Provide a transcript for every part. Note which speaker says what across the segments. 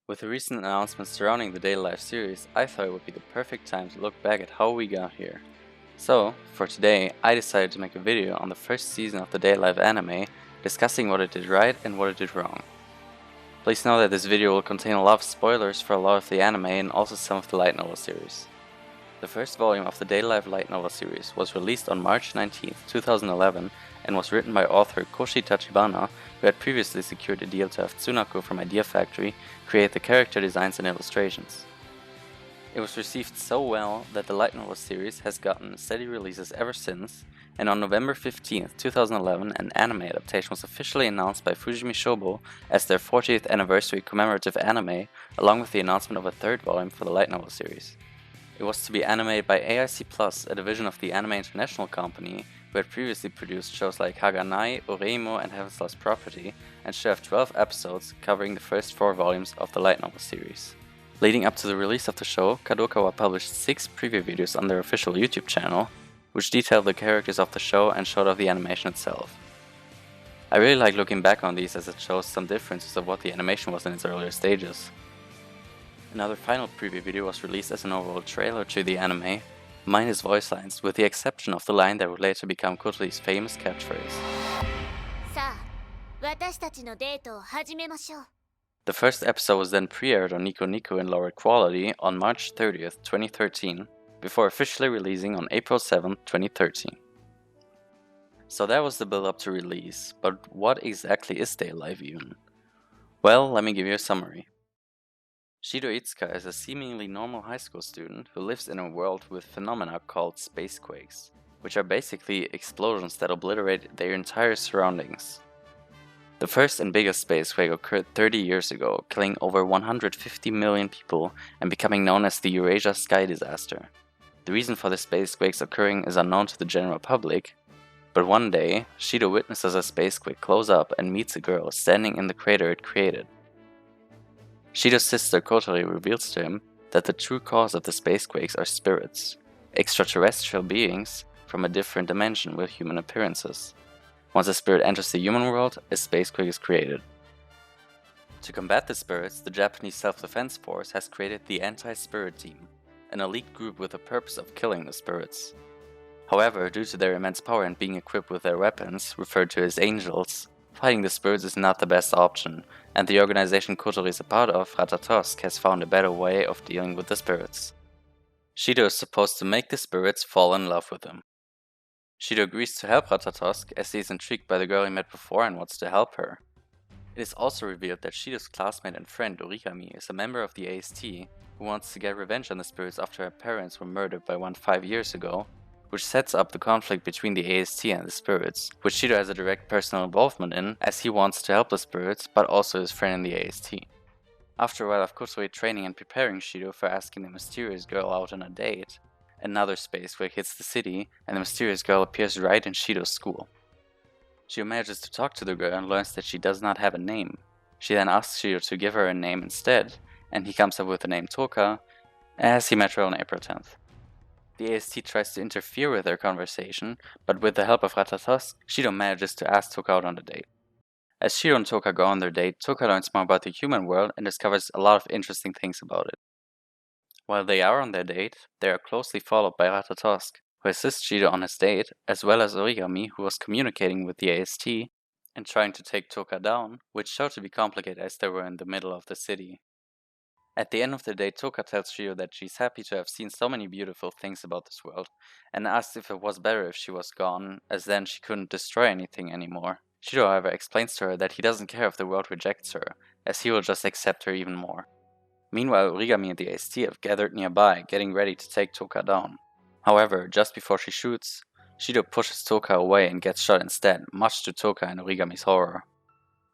Speaker 1: With the recent announcements surrounding the Daily Life series, I thought it would be the perfect time to look back at how we got here. So, for today, I decided to make a video on the first season of the Daily Life anime, discussing what it did right and what it did wrong. Please know that this video will contain a lot of spoilers for a lot of the anime and also some of the light novel series. The first volume of the Daily Life light novel series was released on March 19, 2011 and was written by author Koshi Tachibana, who had previously secured a deal to have Tsunako from Idea Factory create the character designs and illustrations. It was received so well that the light novel series has gotten steady releases ever since, and on November 15, 2011 an anime adaptation was officially announced by Fujimi Shobo as their 40th anniversary commemorative anime, along with the announcement of a third volume for the light novel series. It was to be animated by AIC Plus, a division of the Anime International company, who had previously produced shows like Haganai, Oreimo, and Heaven's Lost Property, and should have 12 episodes covering the first 4 volumes of the light novel series. Leading up to the release of the show, Kadokawa published 6 preview videos on their official YouTube channel, which detailed the characters of the show and showed off the animation itself. I really like looking back on these as it shows some differences of what the animation was in its earlier stages. Another final preview video was released as an overall trailer to the anime, minus voice lines, with the exception of the line that would later become Kotori's famous catchphrase. The first episode was then pre-aired on Nico Nico in lower quality on March 30th, 2013, before officially releasing on April 7th, 2013. So that was the build up to release, but what exactly is Daily Life even? Well, let me give you a summary. Shido Itsuka is a seemingly normal high school student who lives in a world with phenomena called spacequakes, which are basically explosions that obliterate their entire surroundings. The first and biggest spacequake occurred 30 years ago, killing over 150 million people and becoming known as the Eurasia Sky Disaster. The reason for the spacequakes occurring is unknown to the general public, but one day, Shido witnesses a spacequake close up and meets a girl standing in the crater it created. Shido's sister Kotori reveals to him that the true cause of the spacequakes are spirits, extraterrestrial beings from a different dimension with human appearances. Once a spirit enters the human world, a spacequake is created. To combat the spirits, the Japanese Self-Defense Force has created the Anti-Spirit Team, an elite group with the purpose of killing the spirits. However, due to their immense power and being equipped with their weapons, referred to as angels, fighting the spirits is not the best option, and the organization Kotori is a part of, Ratatosk, has found a better way of dealing with the spirits. Shido is supposed to make the spirits fall in love with him. Shido agrees to help Ratatosk as he is intrigued by the girl he met before and wants to help her. It is also revealed that Shido's classmate and friend Origami is a member of the AST who wants to get revenge on the spirits after her parents were murdered by one 5 years ago, which sets up the conflict between the AST and the spirits, which Shido has a direct personal involvement in as he wants to help the spirits but also his friend in the AST. After a while of Kotori training and preparing Shido for asking the mysterious girl out on a date, another spacequake hits the city and the mysterious girl appears right in Shido's school. Shido manages to talk to the girl and learns that she does not have a name. She then asks Shido to give her a name instead, and he comes up with the name Toka, as he met her on April 10th. The AST tries to interfere with their conversation, but with the help of Ratatosk, Shido manages to ask Toka out on the date. As Shido and Toka go on their date, Toka learns more about the human world and discovers a lot of interesting things about it. While they are on their date, they are closely followed by Ratatosk, who assists Shido on his date, as well as Origami, who was communicating with the AST and trying to take Toka down, which showed to be complicated as they were in the middle of the city. At the end of the day, Toka tells Shido that she's happy to have seen so many beautiful things about this world, and asks if it was better if she was gone, as then she couldn't destroy anything anymore. Shido, however, explains to her that he doesn't care if the world rejects her, as he will just accept her even more. Meanwhile, Origami and the AST have gathered nearby, getting ready to take Toka down. However, just before she shoots, Shido pushes Toka away and gets shot instead, much to Toka and Origami's horror.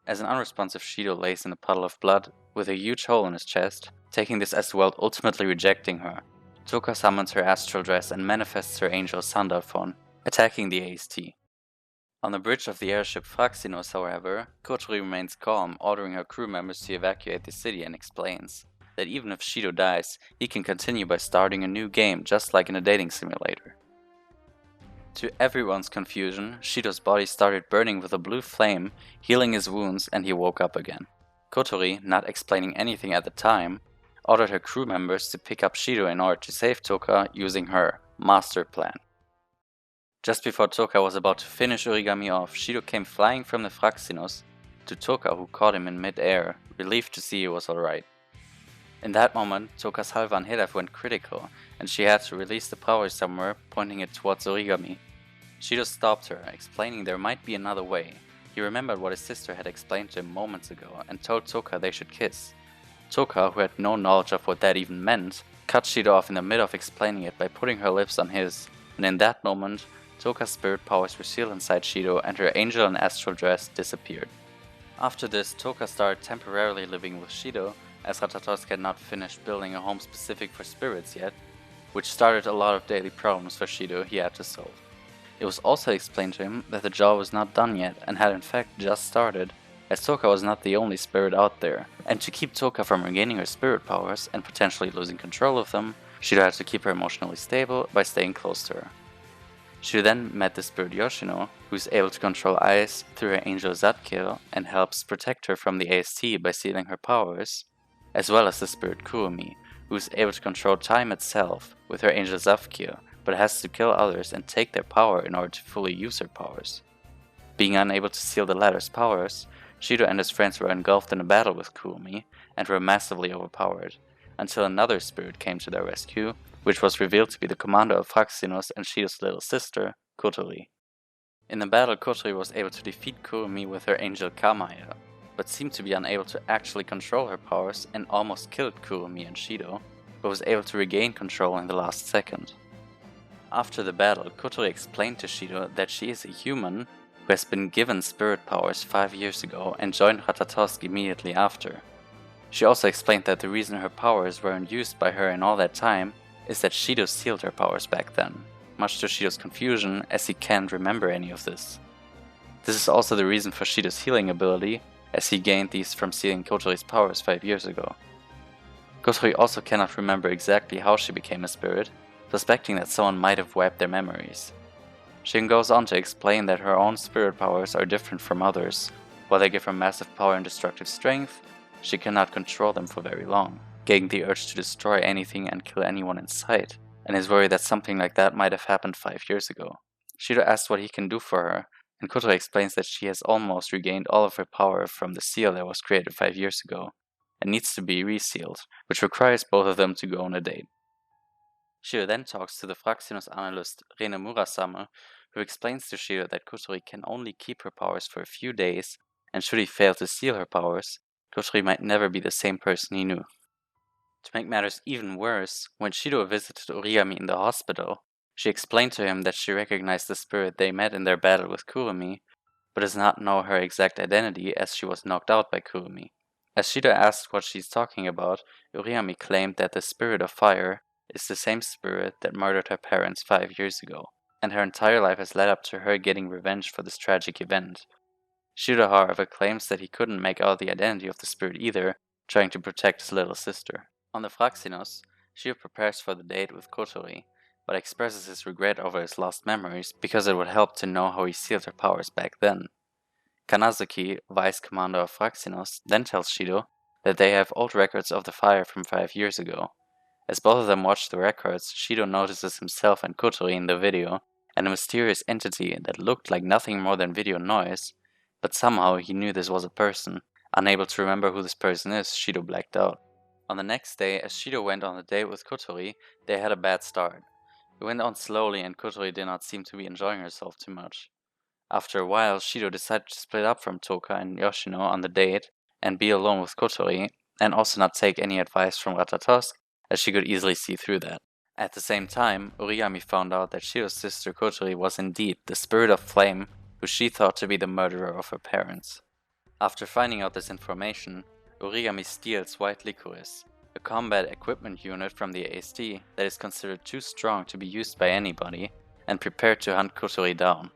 Speaker 1: As an unresponsive Shido lays in a puddle of blood, with a huge hole in his chest, taking this as the world ultimately rejecting her, Toka summons her astral dress and manifests her angel Sandalphon, attacking the AST. On the bridge of the airship Fraxinos, however, Kotori remains calm, ordering her crew members to evacuate the city and explains that even if Shido dies, he can continue by starting a new game just like in a dating simulator. To everyone's confusion, Shido's body started burning with a blue flame, healing his wounds, and he woke up again. Kotori, not explaining anything at the time, ordered her crew members to pick up Shido in order to save Toka using her master plan. Just before Toka was about to finish Origami off, Shido came flying from the Fraxinos to Toka, who caught him in mid-air, relieved to see he was alright. In that moment, Toka's Halvan Hilaf went critical, and she had to release the power somewhere, pointing it towards Origami. Shido stopped her, explaining there might be another way. He remembered what his sister had explained to him moments ago, and told Toka they should kiss. Toka, who had no knowledge of what that even meant, cut Shido off in the middle of explaining it by putting her lips on his, and in that moment, Toka's spirit powers were sealed inside Shido and her angel and astral dress disappeared. After this, Toka started temporarily living with Shido, as Ratatosk had not finished building a home specific for spirits yet, which started a lot of daily problems for Shido he had to solve. It was also explained to him that the job was not done yet and had in fact just started, as Toka was not the only spirit out there, and to keep Toka from regaining her spirit powers and potentially losing control of them, Shido had to keep her emotionally stable by staying close to her. She then met the spirit Yoshino, who is able to control ice through her angel Zadkiel and helps protect her from the AST by sealing her powers, as well as the spirit Kurumi, who is able to control time itself with her angel Zavkiel, but has to kill others and take their power in order to fully use her powers. Being unable to seal the latter's powers, Shido and his friends were engulfed in a battle with Kurumi and were massively overpowered, until another spirit came to their rescue, which was revealed to be the commander of Fraxinos and Shido's little sister, Kotori. In the battle, Kotori was able to defeat Kurumi with her angel Kamae, but seemed to be unable to actually control her powers and almost killed Kurumi and Shido, but was able to regain control in the last second. After the battle, Kotori explained to Shido that she is a human who has been given spirit powers 5 years ago and joined Ratatosk immediately after. She also explained that the reason her powers weren't used by her in all that time is that Shido sealed her powers back then, much to Shido's confusion as he can't remember any of this. This is also the reason for Shido's healing ability, as he gained these from sealing Kotori's powers 5 years ago. Kotori also cannot remember exactly how she became a spirit, suspecting that someone might have wiped their memories. She goes on to explain that her own spirit powers are different from others. While they give her massive power and destructive strength, she cannot control them for very long, getting the urge to destroy anything and kill anyone in sight, and is worried that something like that might have happened 5 years ago. Shido asks what he can do for her, and Kotori explains that she has almost regained all of her power from the seal that was created 5 years ago, and needs to be resealed, which requires both of them to go on a date. Shido then talks to the Fraxinos analyst Rene Murasame, who explains to Shido that Kotori can only keep her powers for a few days, and should he fail to seal her powers, Kotori might never be the same person he knew. To make matters even worse, when Shido visited Origami in the hospital, she explained to him that she recognized the spirit they met in their battle with Kurumi, but does not know her exact identity as she was knocked out by Kurumi. As Shido asked what she's talking about, Origami claimed that the spirit of fire is the same spirit that murdered her parents 5 years ago, and her entire life has led up to her getting revenge for this tragic event. Shido, however, claims that he couldn't make out the identity of the spirit either, trying to protect his little sister. On the Fraxinos, Shido prepares for the date with Kotori, but expresses his regret over his lost memories because it would help to know how he sealed her powers back then. Kanazuki, vice commander of Fraxinos, then tells Shido that they have old records of the fire from 5 years ago. As both of them watch the records, Shido notices himself and Kotori in the video, and a mysterious entity that looked like nothing more than video noise, but somehow he knew this was a person. Unable to remember who this person is, Shido blacked out. On the next day, as Shido went on a date with Kotori, they had a bad start. It went on slowly and Kotori did not seem to be enjoying herself too much. After a while, Shido decided to split up from Toka and Yoshino on the date and be alone with Kotori, and also not take any advice from Ratatosk, as she could easily see through that. At the same time, Origami found out that Shido's sister Kotori was indeed the spirit of flame who she thought to be the murderer of her parents. After finding out this information, Origami steals White Licorice, a combat equipment unit from the AST that is considered too strong to be used by anybody, and prepared to hunt Kotori down.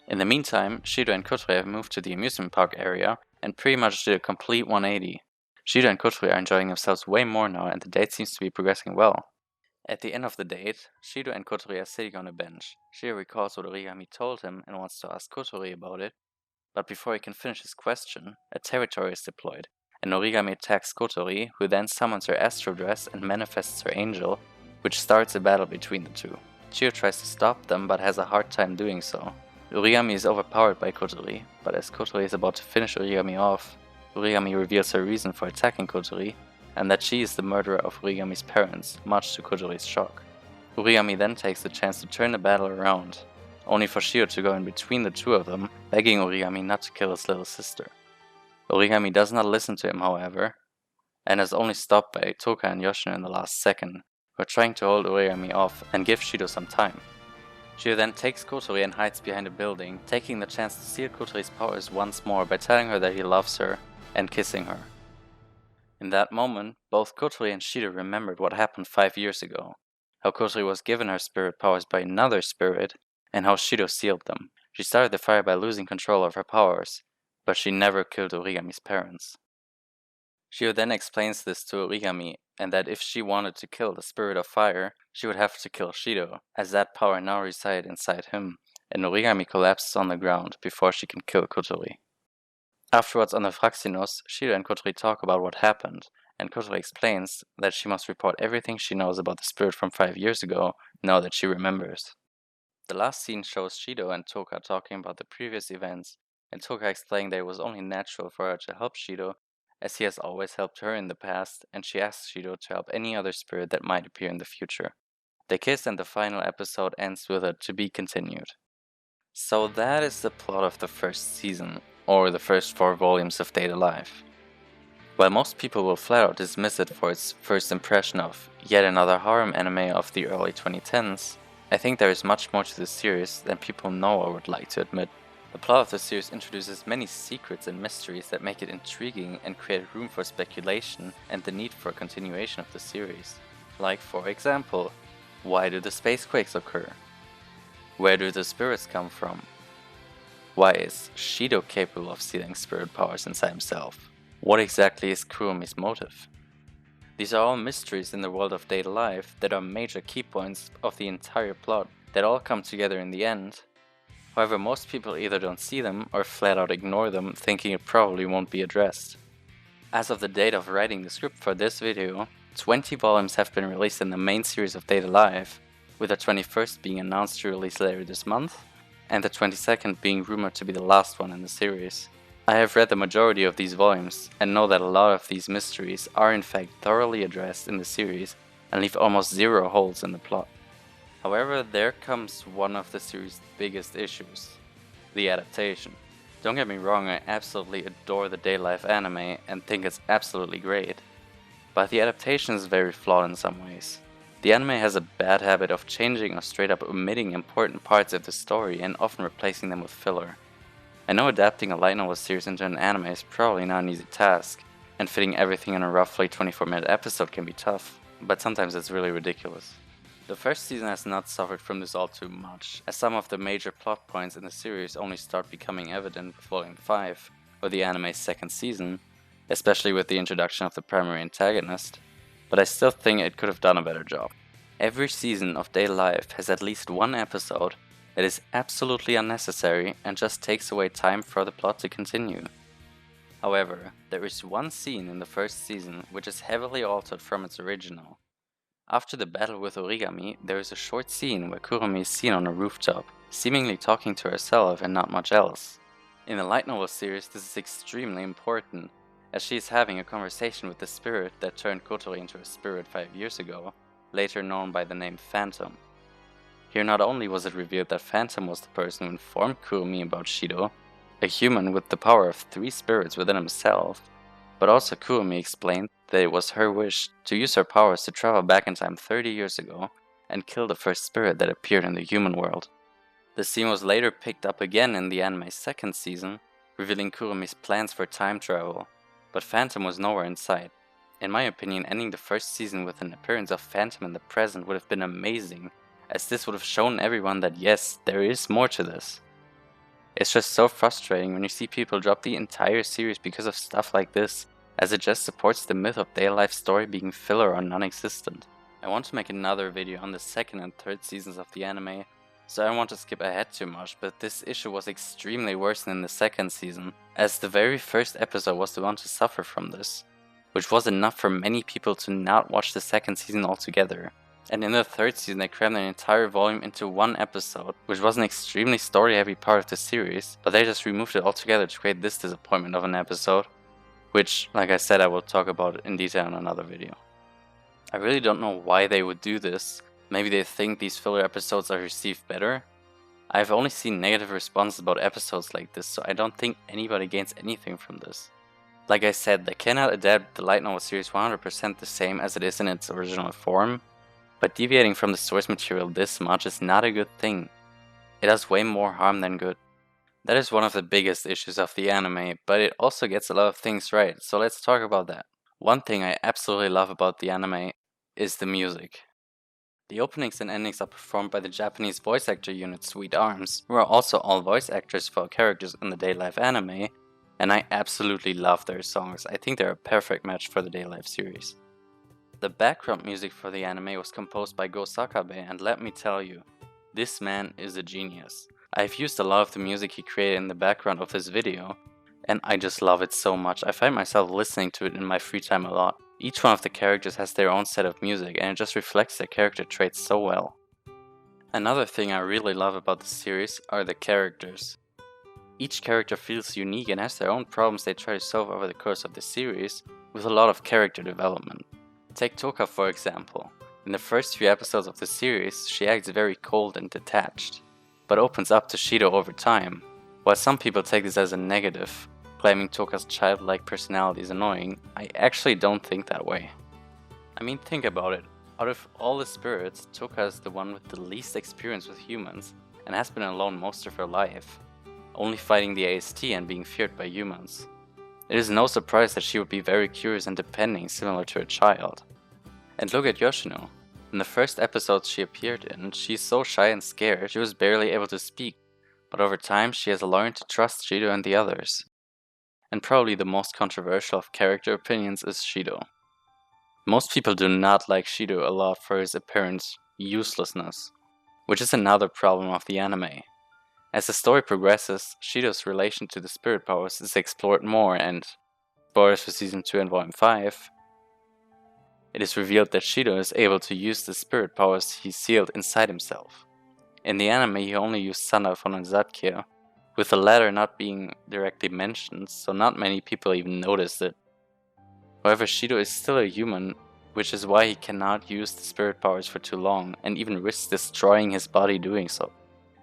Speaker 1: In the meantime, Shido and Kotori have moved to the amusement park area and pretty much did a complete 180. Shido and Kotori are enjoying themselves way more now and the date seems to be progressing well. At the end of the date, Shido and Kotori are sitting on a bench. Shido recalls what Origami told him and wants to ask Kotori about it, but before he can finish his question, a territory is deployed, and Origami attacks Kotori, who then summons her astral dress and manifests her angel, which starts a battle between the two. Shido tries to stop them but has a hard time doing so. Origami is overpowered by Kotori, but as Kotori is about to finish Origami off, Origami reveals her reason for attacking Kotori, and that she is the murderer of Origami's parents, much to Kotori's shock. Origami then takes the chance to turn the battle around, only for Shido to go in between the two of them, begging Origami not to kill his little sister. Origami does not listen to him, however, and is only stopped by Toka and Yoshino in the last second, who are trying to hold Origami off and give Shido some time. Shido then takes Kotori and hides behind a building, taking the chance to steal Kotori's powers once more by telling her that he loves her and kissing her. In that moment, both Kotori and Shido remembered what happened 5 years ago, how Kotori was given her spirit powers by another spirit, and how Shido sealed them. She started the fire by losing control of her powers, but she never killed Origami's parents. Shido then explains this to Origami, and that if she wanted to kill the spirit of fire, she would have to kill Shido, as that power now resides inside him, and Origami collapses on the ground before she can kill Kotori. Afterwards on the Fraxinos, Shido and Kotori talk about what happened, and Kotori explains that she must report everything she knows about the spirit from 5 years ago, now that she remembers. The last scene shows Shido and Toka talking about the previous events, and Toka explaining that it was only natural for her to help Shido, as he has always helped her in the past, and she asks Shido to help any other spirit that might appear in the future. They kiss and the final episode ends with a "to be continued." So that is the plot of the first season, or the first 4 volumes of Date A Live. While most people will flat out dismiss it for its first impression of yet another harem anime of the early 2010s, I think there is much more to this series than people know or would like to admit. The plot of the series introduces many secrets and mysteries that make it intriguing and create room for speculation and the need for a continuation of the series. Like, for example, why do the spacequakes occur? Where do the spirits come from? Why is Shido capable of stealing spirit powers inside himself? What exactly is Kuromi's motive? These are all mysteries in the world of Date A Live that are major key points of the entire plot that all come together in the end. However, most people either don't see them or flat out ignore them, thinking it probably won't be addressed. As of the date of writing the script for this video, 20 volumes have been released in the main series of Date A Live, with the 21st being announced to release later this month, and the 22nd being rumored to be the last one in the series. I have read the majority of these volumes, and know that a lot of these mysteries are in fact thoroughly addressed in the series and leave almost 0 holes in the plot. However, there comes one of the series' biggest issues: the adaptation. Don't get me wrong, I absolutely adore the Date A Live anime and think it's absolutely great, but the adaptation is very flawed in some ways. The anime has a bad habit of changing or straight up omitting important parts of the story and often replacing them with filler. I know adapting a light novel series into an anime is probably not an easy task, and fitting everything in a roughly 24-minute episode can be tough, but sometimes it's really ridiculous. The first season has not suffered from this all too much, as some of the major plot points in the series only start becoming evident with Volume 5, or the anime's second season, especially with the introduction of the primary antagonist, but I still think it could have done a better job. Every season of Date A Live has at least one episode that is absolutely unnecessary and just takes away time for the plot to continue. However, there is one scene in the first season which is heavily altered from its original. After the battle with Origami, there is a short scene where Kuromi is seen on a rooftop, seemingly talking to herself and not much else. In the light novel series, this is extremely important, as she is having a conversation with the spirit that turned Kotori into a spirit 5 years ago, later known by the name Phantom. Here not only was it revealed that Phantom was the person who informed Kuromi about Shido, a human with the power of 3 spirits within himself, but also Kuromi explained that it was her wish to use her powers to travel back in time 30 years ago and kill the first spirit that appeared in the human world. The scene was later picked up again in the anime's second season, revealing Kuromi's plans for time travel, but Phantom was nowhere in sight. In my opinion, ending the first season with an appearance of Phantom in the present would have been amazing, as this would have shown everyone that yes, there is more to this. It's just so frustrating when you see people drop the entire series because of stuff like this, as it just supports the myth of Date A Live's story being filler or non-existent. I want to make another video on the second and third seasons of the anime, so I don't want to skip ahead too much, but this issue was extremely worse than in the second season, as the very first episode was the one to suffer from this, which was enough for many people to not watch the second season altogether. And in the third season they crammed an entire volume into one episode, which was an extremely story-heavy part of the series, but they just removed it altogether to create this disappointment of an episode, which, like I said, I will talk about in detail in another video. I really don't know why they would do this. Maybe they think these filler episodes are received better? I've only seen negative responses about episodes like this, so I don't think anybody gains anything from this. Like I said, they cannot adapt the light novel series 100% the same as it is in its original form, but deviating from the source material this much is not a good thing. It does way more harm than good. That is one of the biggest issues of the anime, but it also gets a lot of things right, so let's talk about that. One thing I absolutely love about the anime is the music. The openings and endings are performed by the Japanese voice actor unit Sweet Arms, who are also all voice actors for characters in the Day Life anime, and I absolutely love their songs. I think they're a perfect match for the Day Life series. The background music for the anime was composed by Go Sakabe, and let me tell you, this man is a genius. I've used a lot of the music he created in the background of this video, and I just love it so much. I find myself listening to it in my free time a lot. Each one of the characters has their own set of music, and it just reflects their character traits so well. Another thing I really love about the series are the characters. Each character feels unique and has their own problems they try to solve over the course of the series, with a lot of character development. Take Toka for example. In the first few episodes of the series, she acts very cold and detached, but opens up to Shido over time. While some people take this as a negative, claiming Toka's childlike personality is annoying, I actually don't think that way. I mean, think about it. Out of all the spirits, Toka is the one with the least experience with humans and has been alone most of her life, only fighting the AST and being feared by humans. It is no surprise that she would be very curious and depending, similar to a child. And look at Yoshino. In the first episodes she appeared in, she's so shy and scared she was barely able to speak, but over time she has learned to trust Shido and the others. And probably the most controversial of character opinions is Shido. Most people do not like Shido a lot for his apparent uselessness, which is another problem of the anime. As the story progresses, Shido's relation to the spirit powers is explored more, and, spoilers for Season 2 and Volume 5, it is revealed that Shido is able to use the spirit powers he sealed inside himself. In the anime he only used Sandaifon and Zadkir, with the latter not being directly mentioned, so not many people even noticed it. However, Shido is still a human, which is why he cannot use the spirit powers for too long, and even risks destroying his body doing so.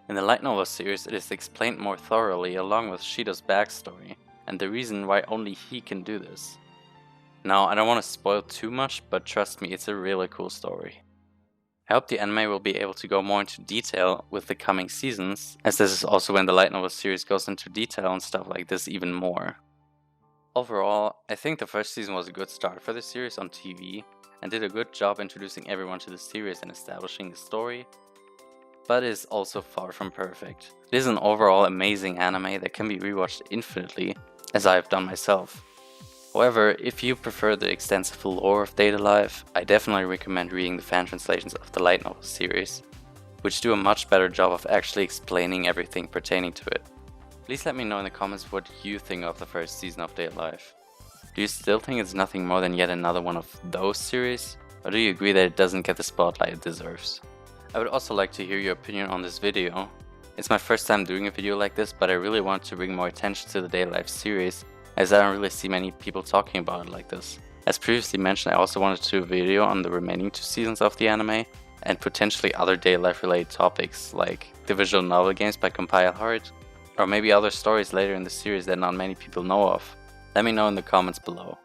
Speaker 1: In the light novel series it is explained more thoroughly along with Shido's backstory, and the reason why only he can do this. Now, I don't want to spoil too much, but trust me, it's a really cool story. I hope the anime will be able to go more into detail with the coming seasons, as this is also when the light novel series goes into detail and stuff like this even more. Overall, I think the first season was a good start for the series on TV, and did a good job introducing everyone to the series and establishing the story, but is also far from perfect. It is an overall amazing anime that can be rewatched infinitely, as I have done myself. However, if you prefer the extensive lore of Date A Live, I definitely recommend reading the fan translations of the light novel series, which do a much better job of actually explaining everything pertaining to it. Please let me know in the comments what you think of the first season of Date A Live. Do you still think it's nothing more than yet another one of those series, or do you agree that it doesn't get the spotlight it deserves? I would also like to hear your opinion on this video. It's my first time doing a video like this, but I really want to bring more attention to the Date A Live series, as I don't really see many people talking about it like this. As previously mentioned, I also wanted to do a video on the remaining 2 seasons of the anime, and potentially other Date A Live related topics, like the visual novel games by Compile Heart, or maybe other stories later in the series that not many people know of. Let me know in the comments below.